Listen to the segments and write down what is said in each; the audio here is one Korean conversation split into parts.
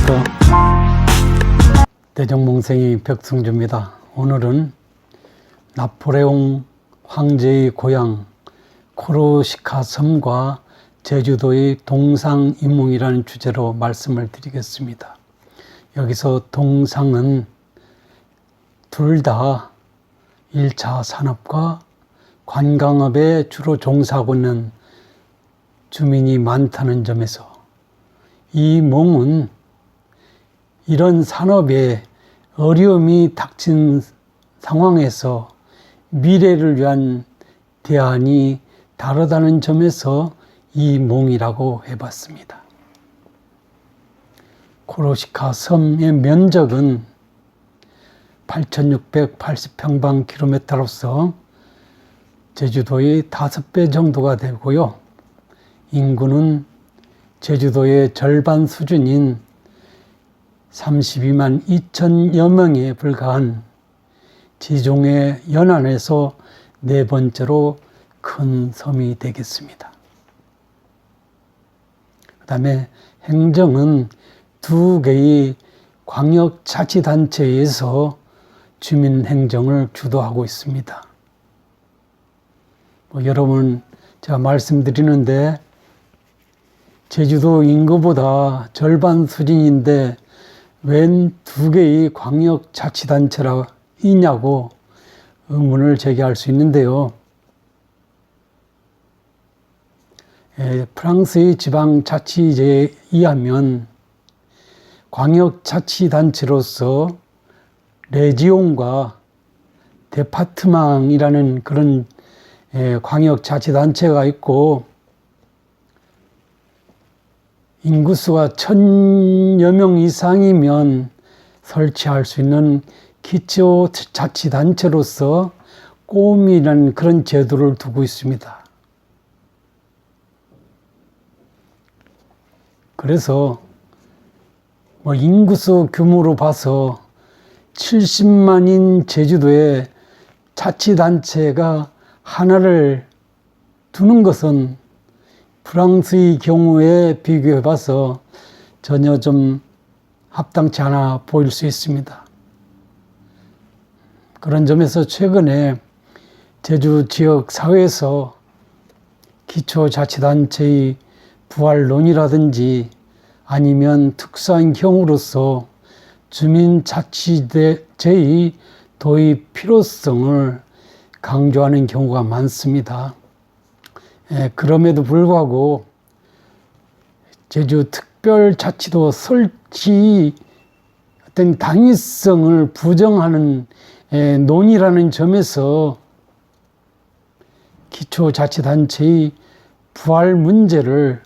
안녕하십니까. 대정몽생이 벽승주입니다. 오늘은 나폴레옹 황제의 고향 코르시카 섬과 제주도의 동상이몽이라는 주제로 말씀을 드리겠습니다. 여기서 동상은 둘 다 1차 산업과 관광업에 주로 종사하고 있는 주민이 많다는 점에서, 이 몽은 이런 산업에 어려움이 닥친 상황에서 미래를 위한 대안이 다르다는 점에서 이 몽이라고 해봤습니다. 코르시카 섬의 면적은 8,680평방킬로미터로서 제주도의 5배 정도가 되고요. 인구는 제주도의 절반 수준인 32만 2천여 명에 불과한 지중해 연안에서 네 번째로 큰 섬이 되겠습니다. 그 다음에 행정은 2개의 광역자치단체에서 주민행정을 주도하고 있습니다. 여러분, 제가 말씀드리는데 제주도 인구보다 절반 수준인데 웬 2개의 광역자치단체라 있냐고 의문을 제기할 수 있는데요. 프랑스의 지방자치제에 의하면 광역자치단체로서 레지옹과 데파트망이라는 그런 광역자치단체가 있고, 인구수가 1,000여 명 이상이면 설치할 수 있는 기초자치단체로서 꼬움이라는 그런 제도를 두고 있습니다. 그래서 인구수 규모로 봐서 70만인 제주도에 자치단체가 하나를 두는 것은 프랑스의 경우에 비교해 봐서 전혀 좀 합당치 않아 보일 수 있습니다. 그런 점에서 최근에 제주 지역 사회에서 기초자치단체의 부활론이라든지 아니면 특수한 경우로서 주민자치제의 도입 필요성을 강조하는 경우가 많습니다. 그럼에도 불구하고 제주특별자치도 설치 어떤 당위성을 부정하는 논의라는 점에서 기초자치단체의 부활 문제를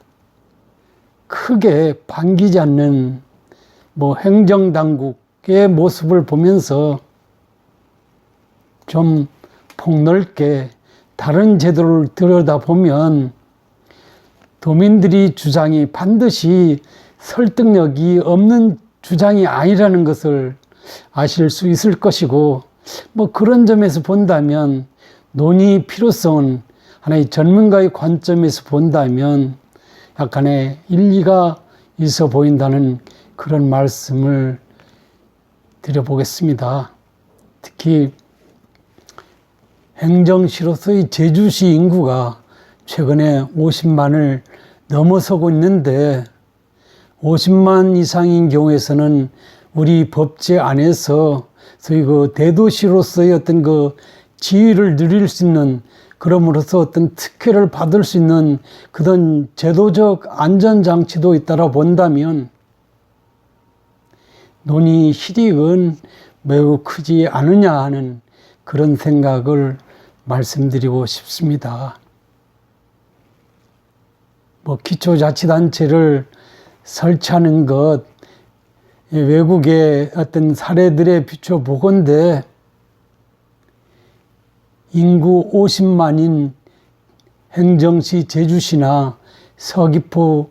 크게 반기지 않는 행정당국의 모습을 보면서 좀 폭넓게 다른 제도를 들여다보면 도민들이 주장이 반드시 설득력이 없는 주장이 아니라는 것을 아실 수 있을 것이고, 그런 점에서 본다면 논의 필요성은 하나의 전문가의 관점에서 본다면 약간의 일리가 있어 보인다는 그런 말씀을 드려보겠습니다. 특히 행정시로서의 제주시 인구가 최근에 50만을 넘어서고 있는데, 50만 이상인 경우에서는 우리 법제 안에서 소위 대도시로서의 어떤 지위를 누릴 수 있는, 그럼으로써 어떤 특혜를 받을 수 있는 그런 제도적 안전장치도 있다라 본다면 논의 실익은 매우 크지 않으냐 하는 그런 생각을 말씀드리고 싶습니다. 기초자치단체를 설치하는 것, 외국의 어떤 사례들에 비춰보건대 인구 50만인 행정시 제주시나 서귀포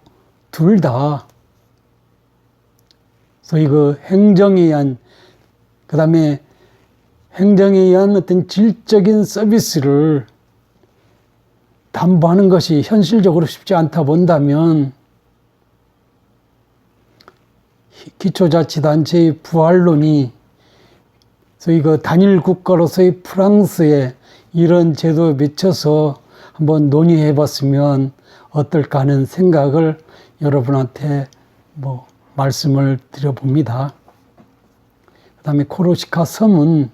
둘 다 소위 행정에 의한, 그 다음에 행정에 의한 어떤 질적인 서비스를 담보하는 것이 현실적으로 쉽지 않다 본다면 기초자치단체의 부활론이 저희 그 단일 국가로서의 프랑스에 이런 제도에 미쳐서 한번 논의해 봤으면 어떨까 하는 생각을 여러분한테 말씀을 드려봅니다. 그 다음에 코르시카 섬은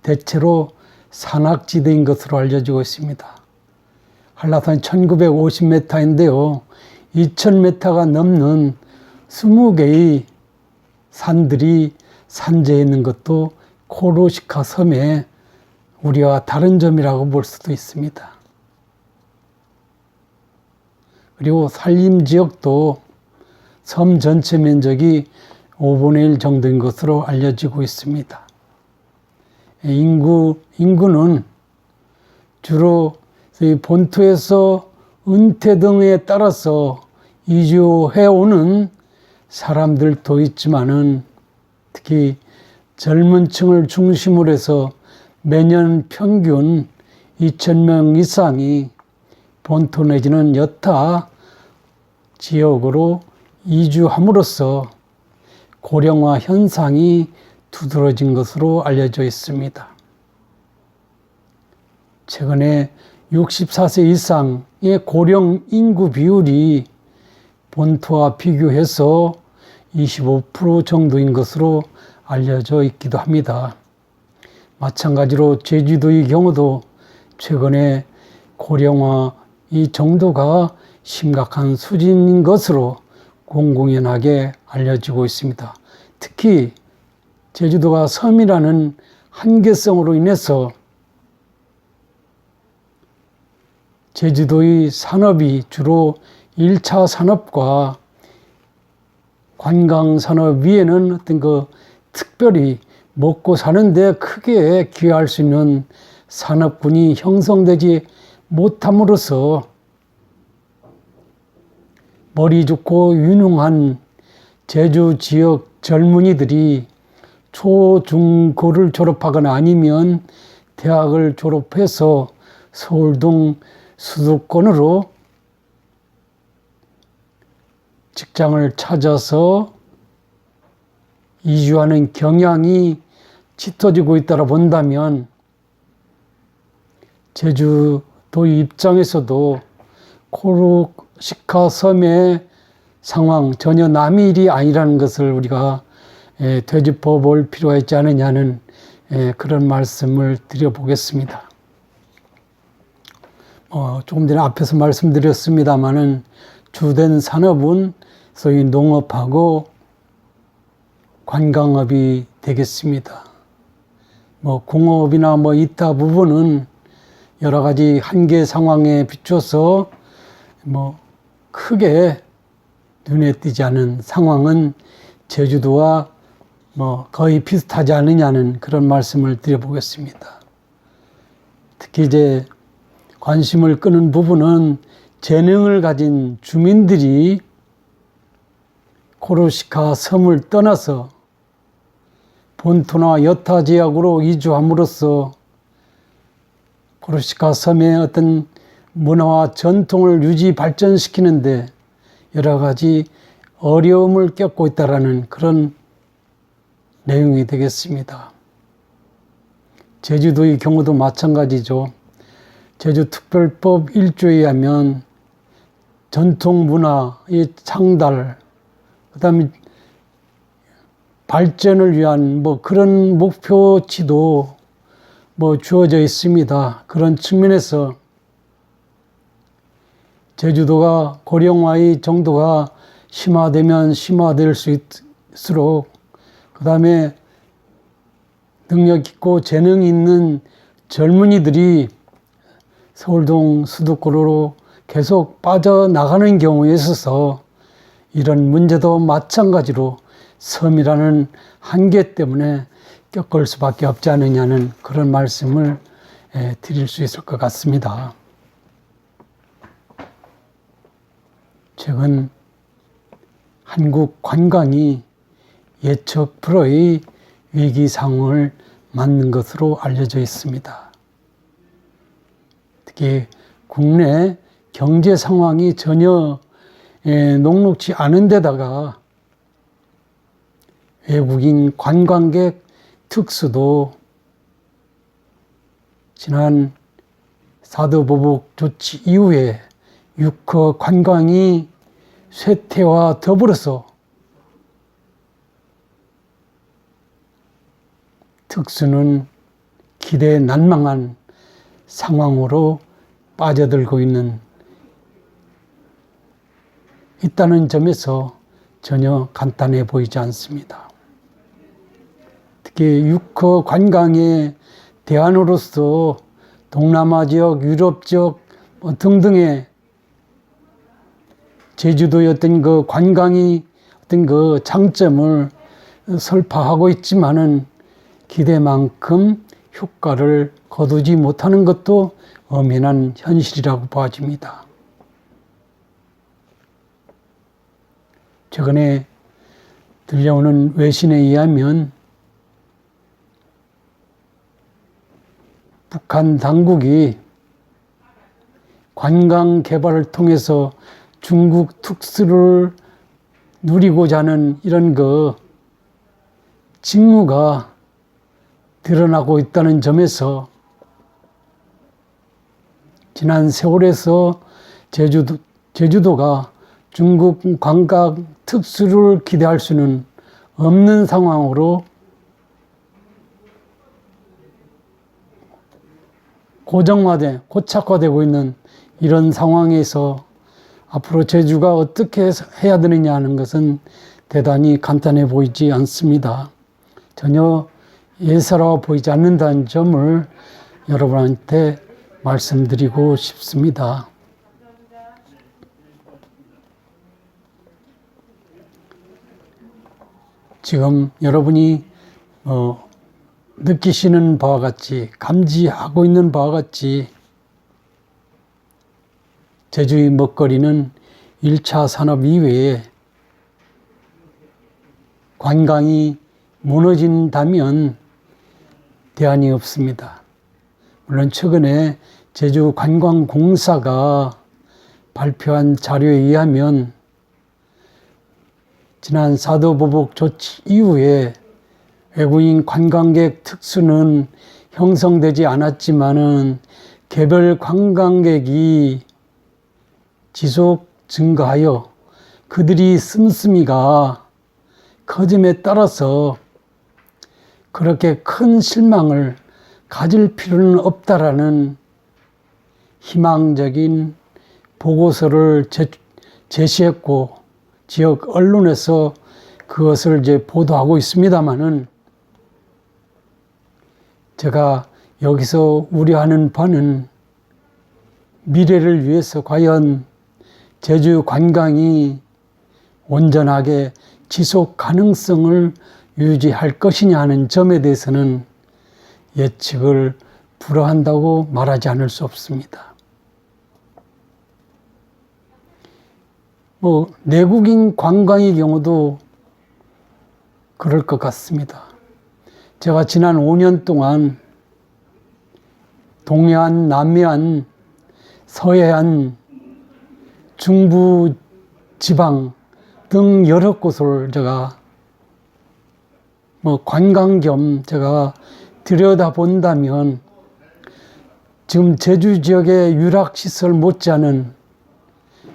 대체로 산악지대인 것으로 알려지고 있습니다. 한라산이 1950m인데요. 2000m가 넘는 20개의 산들이 산재해 있는 것도 코르시카 섬의 우리와 다른 점이라고 볼 수도 있습니다. 그리고 산림지역도 섬 전체 면적이 5분의 1 정도인 것으로 알려지고 있습니다. 인구는 주로 본토에서 은퇴 등에 따라서 이주해오는 사람들도 있지만은 특히 젊은 층을 중심으로 해서 매년 평균 2,000명 이상이 본토 내지는 여타 지역으로 이주함으로써 고령화 현상이 두드러진 것으로 알려져 있습니다. 최근에 64세 이상의 고령 인구 비율이 본토와 비교해서 25% 정도인 것으로 알려져 있기도 합니다. 마찬가지로 제주도의 경우도 최근에 고령화 이 정도가 심각한 수준인 것으로 공공연하게 알려지고 있습니다. 특히 제주도가 섬이라는 한계성으로 인해서 제주도의 산업이 주로 1차 산업과 관광산업 위에는 어떤 특별히 먹고 사는데 크게 기여할 수 있는 산업군이 형성되지 못함으로써 머리 좋고 유능한 제주 지역 젊은이들이 초, 중, 고를 졸업하거나 아니면 대학을 졸업해서 서울 등 수도권으로 직장을 찾아서 이주하는 경향이 짙어지고 있다고 본다면 제주도 입장에서도 코르시카 섬의 상황 전혀 남의 일이 아니라는 것을 우리가 되짚어 볼 필요가 있지 않느냐는 그런 말씀을 드려보겠습니다. 조금 전에 앞에서 말씀드렸습니다마는 주된 산업은 소위 농업하고 관광업이 되겠습니다. 공업이나 이타 부분은 여러 가지 한계 상황에 비춰서 크게 눈에 띄지 않은 상황은 제주도와 거의 비슷하지 않느냐는 그런 말씀을 드려보겠습니다. 특히 이제 관심을 끄는 부분은 재능을 가진 주민들이 코르시카 섬을 떠나서 본토나 여타 지역으로 이주함으로써 코르시카 섬의 어떤 문화와 전통을 유지 발전시키는데 여러 가지 어려움을 겪고 있다는 그런 내용이 되겠습니다. 제주도의 경우도 마찬가지죠. 제주특별법 1조에 의하면 전통 문화의 창달, 그 다음에 발전을 위한 그런 목표치도 주어져 있습니다. 그런 측면에서 제주도가 고령화의 정도가 심화되면 심화될 수 있을수록 그 다음에 능력 있고 재능 있는 젊은이들이 서울동 수도권으로 계속 빠져나가는 경우에 있어서 이런 문제도 마찬가지로 섬이라는 한계 때문에 겪을 수밖에 없지 않느냐는 그런 말씀을 드릴 수 있을 것 같습니다. 최근 한국 관광이 예측 불허의 위기 상황을 맞는 것으로 알려져 있습니다. 특히 국내 경제 상황이 전혀 녹록지 않은 데다가 외국인 관광객 특수도 지난 사드보복 조치 이후에 육허 관광이 쇠퇴와 더불어서 특수는 기대에 난망한 상황으로 빠져들고 있다는 점에서 전혀 간단해 보이지 않습니다. 특히 육허 관광의 대안으로서 동남아 지역, 유럽 지역 등등의 제주도의 어떤 그 관광이 어떤 그 장점을 설파하고 있지만은 기대만큼 효과를 거두지 못하는 것도 엄연한 현실이라고 봐집니다. 최근에 들려오는 외신에 의하면 북한 당국이 관광 개발을 통해서 중국 특수를 누리고자 하는 이런 그 직무가 드러나고 있다는 점에서 지난 세월에서 제주도가 중국 관광 특수를 기대할 수는 없는 상황으로 고착화되고 있는 이런 상황에서 앞으로 제주가 어떻게 해야 되느냐 하는 것은 대단히 간단해 보이지 않습니다. 전혀 예사로워 보이지 않는다는 점을 여러분한테 말씀드리고 싶습니다. 지금 여러분이 느끼시는 바와 같이, 감지하고 있는 바와 같이 제주의 먹거리는 1차 산업 이외에 관광이 무너진다면 대안이 없습니다. 물론 최근에 제주관광공사가 발표한 자료에 의하면 지난 사드보복 조치 이후에 외국인 관광객 특수는 형성되지 않았지만은 개별 관광객이 지속 증가하여 그들이 씀씀이가 커짐에 따라서 그렇게 큰 실망을 가질 필요는 없다라는 희망적인 보고서를 제시했고 지역 언론에서 그것을 이제 보도하고 있습니다만은 제가 여기서 우려하는 바는 미래를 위해서 과연 제주 관광이 온전하게 지속 가능성을 유지할 것이냐 하는 점에 대해서는 예측을 불허한다고 말하지 않을 수 없습니다. 내국인 관광의 경우도 그럴 것 같습니다. 제가 지난 5년 동안 동해안, 남해안, 서해안, 중부 지방 등 여러 곳을 제가 관광 겸 제가 들여다본다면 지금 제주 지역의 유락시설 못지않은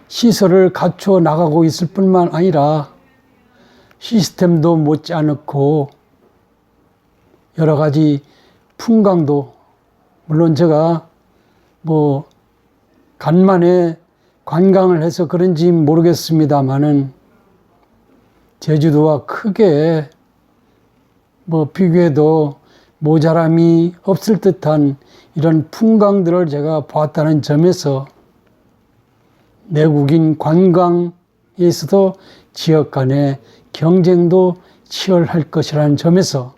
시설을 갖추어 나가고 있을 뿐만 아니라 시스템도 못지않고 여러 가지 풍광도 물론 제가 간만에 관광을 해서 그런지 모르겠습니다만은 제주도와 크게 비교해도 모자람이 없을 듯한 이런 풍광들을 제가 보았다는 점에서 내국인 관광에서도 지역 간의 경쟁도 치열할 것이라는 점에서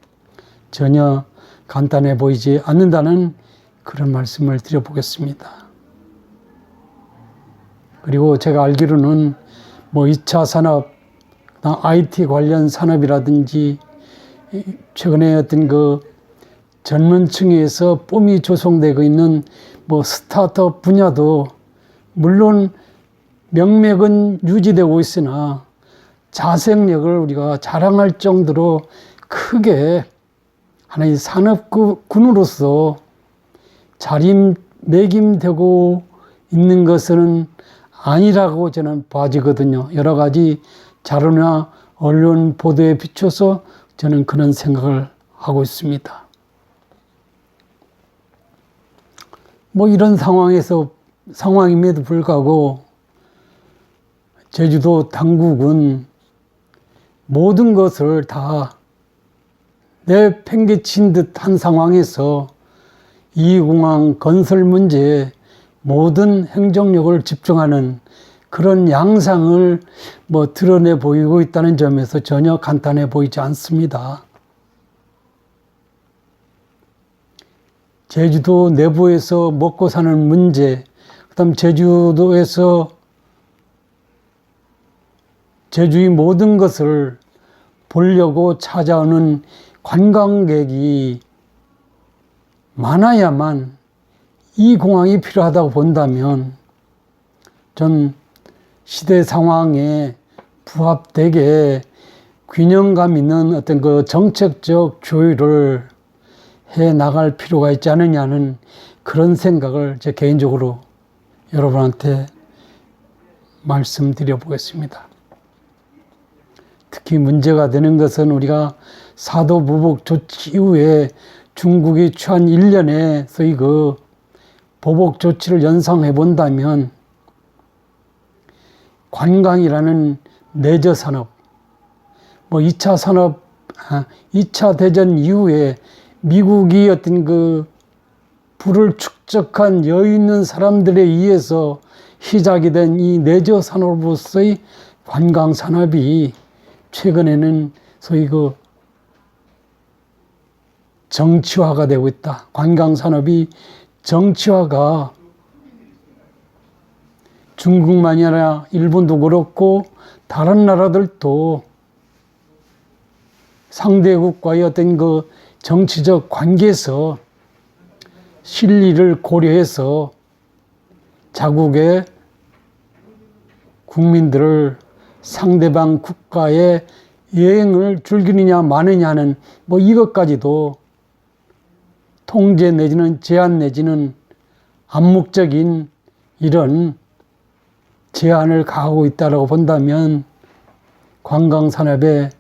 전혀 간단해 보이지 않는다는 그런 말씀을 드려보겠습니다. 그리고 제가 알기로는 2차 산업, IT 관련 산업이라든지 최근에 어떤 그 전문층에서 뽐이 조성되고 있는 스타트업 분야도 물론 명맥은 유지되고 있으나 자생력을 우리가 자랑할 정도로 크게 하나의 산업군으로서 자리매김되고 있는 것은 아니라고 저는 봐지거든요. 여러 가지 자료나 언론 보도에 비춰서 저는 그런 생각을 하고 있습니다. 뭐 이런 상황임에도 불구하고 제주도 당국은 모든 것을 다 내팽개친 듯한 상황에서 이 공항 건설 문제에 모든 행정력을 집중하는 그런 양상을 드러내 보이고 있다는 점에서 전혀 간단해 보이지 않습니다. 제주도 내부에서 먹고 사는 문제, 그다음 제주도에서 제주의 모든 것을 보려고 찾아오는 관광객이 많아야만 이 공항이 필요하다고 본다면 전 시대 상황에 부합되게 균형감 있는 어떤 그 정책적 조율을 해 나갈 필요가 있지 않느냐는 그런 생각을 제 개인적으로 여러분한테 말씀드려 보겠습니다. 특히 문제가 되는 것은 우리가 사도 보복 조치 이후에 중국이 취한 일련의 소위 그 보복 조치를 연상해 본다면 관광이라는 내저 산업, 2차 대전 이후에 미국이 어떤 그 부를 축적한 여유 있는 사람들에 의해서 시작이 된 이 내저 산업으로서의 관광 산업이 최근에는 소위 그 정치화가 되고 있다. 관광 산업이 정치화가 중국만이 아니라 일본도 그렇고 다른 나라들도 상대국과의 어떤 그 정치적 관계에서 실리를 고려해서 자국의 국민들을 상대방 국가의 여행을 즐기느냐 마느냐는 이것까지도 통제 내지는 제한 내지는 암묵적인 이런 제한을 가하고 있다고 본다면 관광산업의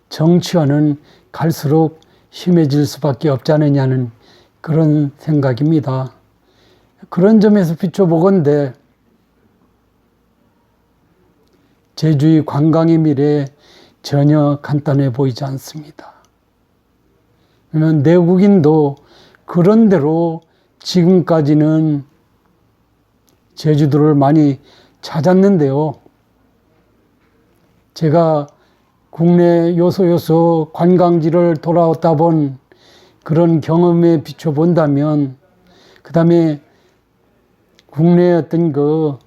정치화는 갈수록 심해질 수밖에 없지 않느냐는 그런 생각입니다. 그런 점에서 비춰보건대 제주의 관광의 미래 전혀 간단해 보이지 않습니다. 왜냐하면 내국인도 그런대로 지금까지는 제주도를 많이 찾았는데요. 제가 국내 요소 관광지를 돌아왔다 본 그런 경험에 비춰본다면, 그 다음에 국내 어떤 그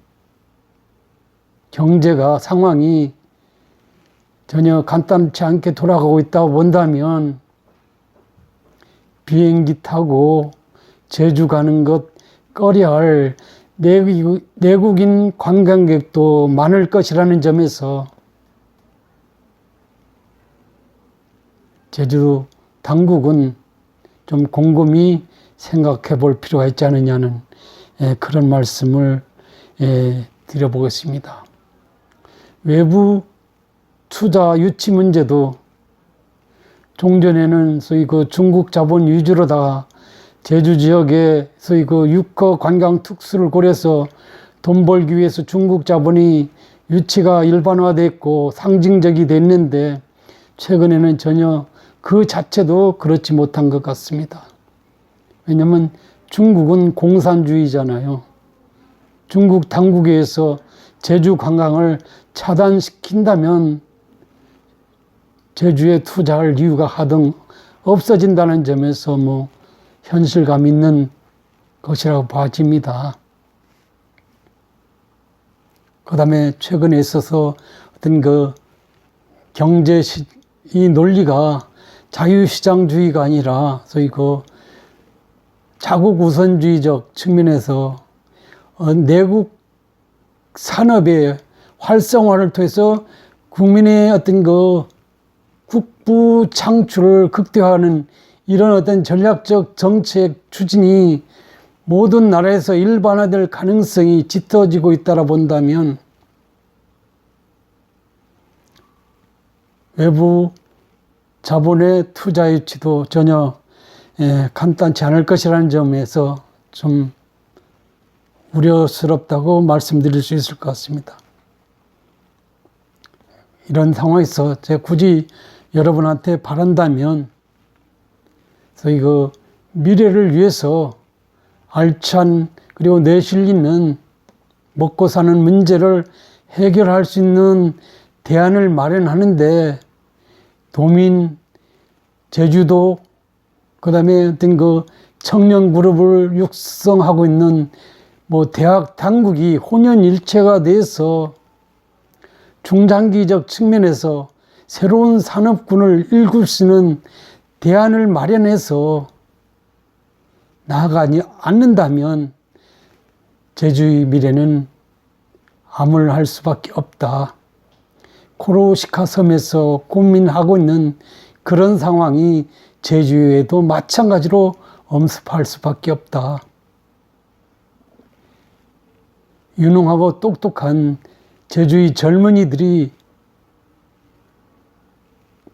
경제가 상황이 전혀 간단치 않게 돌아가고 있다고 본다면 비행기 타고 제주 가는 것 꺼려할 내국인 관광객도 많을 것이라는 점에서 제주 당국은 좀 곰곰이 생각해 볼 필요가 있지 않느냐는 그런 말씀을 드려보겠습니다. 외부 투자 유치 문제도 종전에는 소위 그 중국 자본 위주로다가 제주 지역에 소위 그 육거 관광 특수를 고려해서 돈 벌기 위해서 중국 자본이 유치가 일반화됐고 상징적이 됐는데 최근에는 전혀 그 자체도 그렇지 못한 것 같습니다. 왜냐하면 중국은 공산주의잖아요. 중국 당국에서 제주 관광을 차단시킨다면 제주에 투자할 이유가 하등 없어진다는 점에서 현실감 있는 것이라고 봐집니다. 그 다음에 최근에 있어서 어떤 그 이 논리가 자유시장주의가 아니라 소위 그 자국 우선주의적 측면에서 내국 산업의 활성화를 통해서 국민의 어떤 그 국부 창출을 극대화하는 이런 어떤 전략적 정책 추진이 모든 나라에서 일반화될 가능성이 짙어지고 있다라 본다면 외부 자본의 투자 유치도 전혀 간단치 않을 것이라는 점에서 좀 우려스럽다고 말씀드릴 수 있을 것 같습니다. 이런 상황에서 제가 굳이 여러분한테 바란다면 저희 그 미래를 위해서 알찬 그리고 내실 있는 먹고 사는 문제를 해결할 수 있는 대안을 마련하는데 도민, 제주도, 그 다음에 어떤 그 청년 그룹을 육성하고 있는 뭐 대학 당국이 혼연일체가 돼서 중장기적 측면에서 새로운 산업군을 일굴 수 있는 대안을 마련해서 나아가지 않는다면 제주의 미래는 암울할 수밖에 없다. 코로시카 섬에서 고민하고 있는 그런 상황이 제주에도 마찬가지로 엄습할 수밖에 없다. 유능하고 똑똑한 제주의 젊은이들이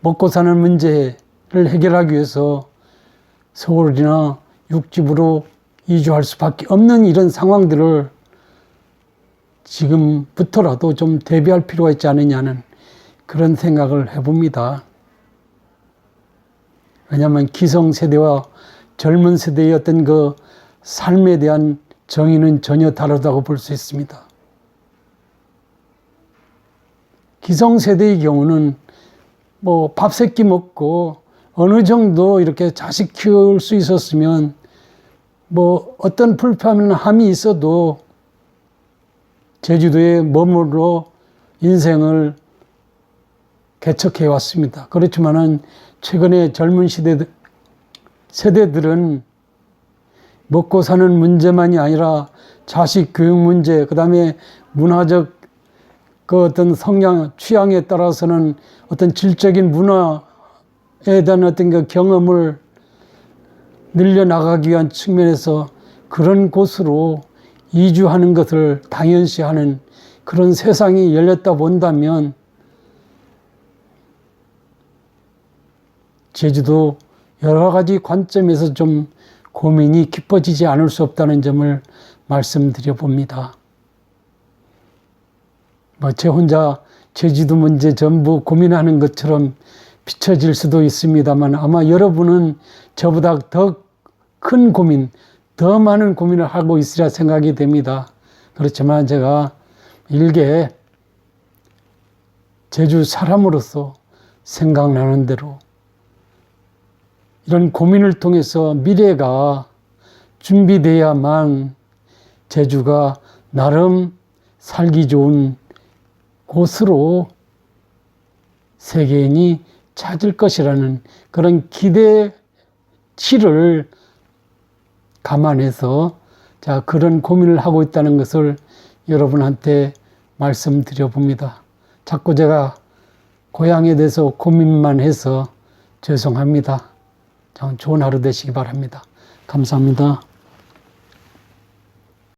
먹고 사는 문제를 해결하기 위해서 서울이나 육지부로 이주할 수밖에 없는 이런 상황들을 지금부터라도 좀 대비할 필요가 있지 않느냐는 그런 생각을 해봅니다. 왜냐하면 기성세대와 젊은 세대의 어떤 그 삶에 대한 정의는 전혀 다르다고 볼 수 있습니다. 기성세대의 경우는 뭐 밥 세 끼 먹고 어느 정도 이렇게 자식 키울 수 있었으면 뭐 어떤 불편함이 있어도 제주도에 머물러 인생을 개척해 왔습니다. 그렇지만은 최근에 젊은 세대들은 먹고 사는 문제만이 아니라 자식 교육 문제, 그 다음에 문화적 그 어떤 성향, 취향에 따라서는 어떤 질적인 문화에 대한 어떤 그 경험을 늘려나가기 위한 측면에서 그런 곳으로 이주하는 것을 당연시하는 그런 세상이 열렸다 본다면 제주도 여러 가지 관점에서 좀 고민이 깊어지지 않을 수 없다는 점을 말씀드려 봅니다. 제 혼자 제주도 문제 전부 고민하는 것처럼 비춰질 수도 있습니다만 아마 여러분은 저보다 더 큰 고민, 더 많은 고민을 하고 있으리라 생각이 됩니다. 그렇지만 제가 일개 제주 사람으로서 생각나는 대로 이런 고민을 통해서 미래가 준비돼야만 제주가 나름 살기 좋은 곳으로 세계인이 찾을 것이라는 그런 기대치를 감안해서 그런 고민을 하고 있다는 것을 여러분한테 말씀드려 봅니다. 자꾸 제가 고향에 대해서 고민만 해서 죄송합니다. 좋은 하루 되시기 바랍니다. 감사합니다.